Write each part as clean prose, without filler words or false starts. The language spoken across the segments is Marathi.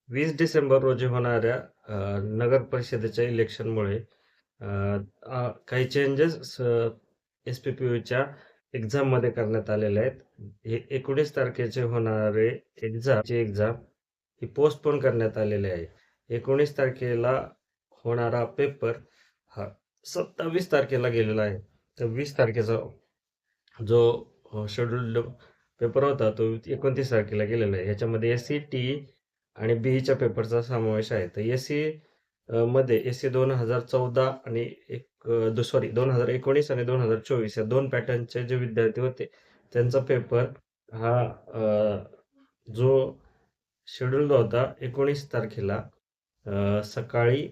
20 डिसेंबर रोजी होणाऱ्या नगर परिषदेच्या इलेक्शनमुळे अ, काही चेंजेस एस-पी-पी-यूच्या एक्झाममध्ये करण्यात आलेले आहेत. हे 19 तारखेचे होणारे एक्झाम ही पोस्टपोन करण्यात आलेली आहे. 19 तारखेला होणारा पेपर हा 27 तारखेला गेलेला आहे. तर 20 तारखेचा जो शेड्यूल्ड पेपर होता तो 29 तारखेला गेलेला आहे. ह्याच्यामध्ये एस-सी, टी-ई आणि बी-ईच्या पेपरचा समावेश आहे. तर एस-सी मध्ये एस-सी 2014 आणि 2019 आणि 2024 या 2 पॅटर्नचे जे विद्यार्थी होते, त्यांचा पेपर हा जो शेड्यूल होता 19 तारखेला सकाळी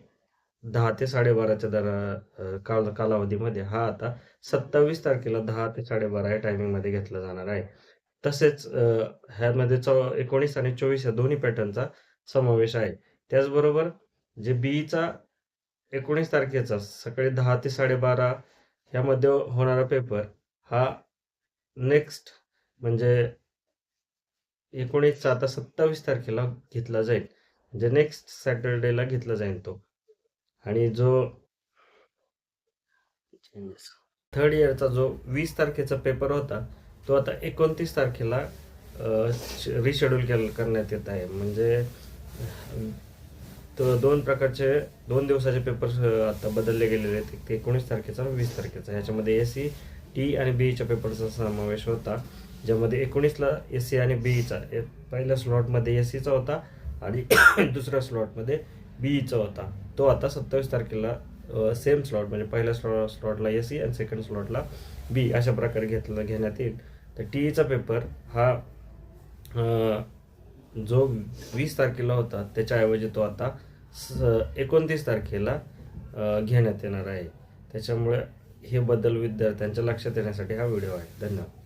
10 ते 12:30च्या कालावधीमध्ये हा आता 27 तारखेला 10 ते 12:30 या टायमिंगमध्ये घेतला जाणार आहे. तसेच ह्यामध्ये 19 आणि 24 या दोन्ही पॅटर्नचा समावेश आहे. त्याचबरोबर जे बी-ईचा 19 तारखेचा सकाळी 10 ते 12:30 ह्यामध्ये होणारा पेपर हा नेक्स्ट म्हणजे 19चा आता 27 तारखेला घेतला जाईल. म्हणजे नेक्स्ट सॅटर्डेला घेतला जाईल तो. आणि जो थर्ड इयरचा जो 20 तारखेचा पेपर होता तो आता 29 तारखेला रिशेड्यूल करण्यात येत आहे. म्हणजे तो 2 दिवसाचे पेपर्स आता बदलले गेलेले आहेत. ते 19 तारखेचा आणि 20 तारखेचा. ह्याच्यामध्ये एस-सी, टी आणि बी-ईच्या पेपरचा समावेश होता. ज्यामध्ये 19ला एस-सी आणि बी-ईचा पहिल्या स्लॉटमध्ये एस-सीचा होता आणि दुसऱ्या स्लॉटमध्ये बी-ईचा होता. तो आता 27 तारखेला सेम स्लॉट म्हणजे पहिल्या स्लॉटला एस-सी आणि सेकंड स्लॉटला बी अशा प्रकारे घेण्यात येईल. तर टी-ईचा पेपर हा जो 20 तारखेला होता त्याच्याऐवजी तो आता 29 तारखेला घेण्यात येणार आहे. त्याच्यामुळे हे बदल विद्यार्थ्यांच्या लक्षात येण्यासाठी हा व्हिडिओ आहे. धन्यवाद.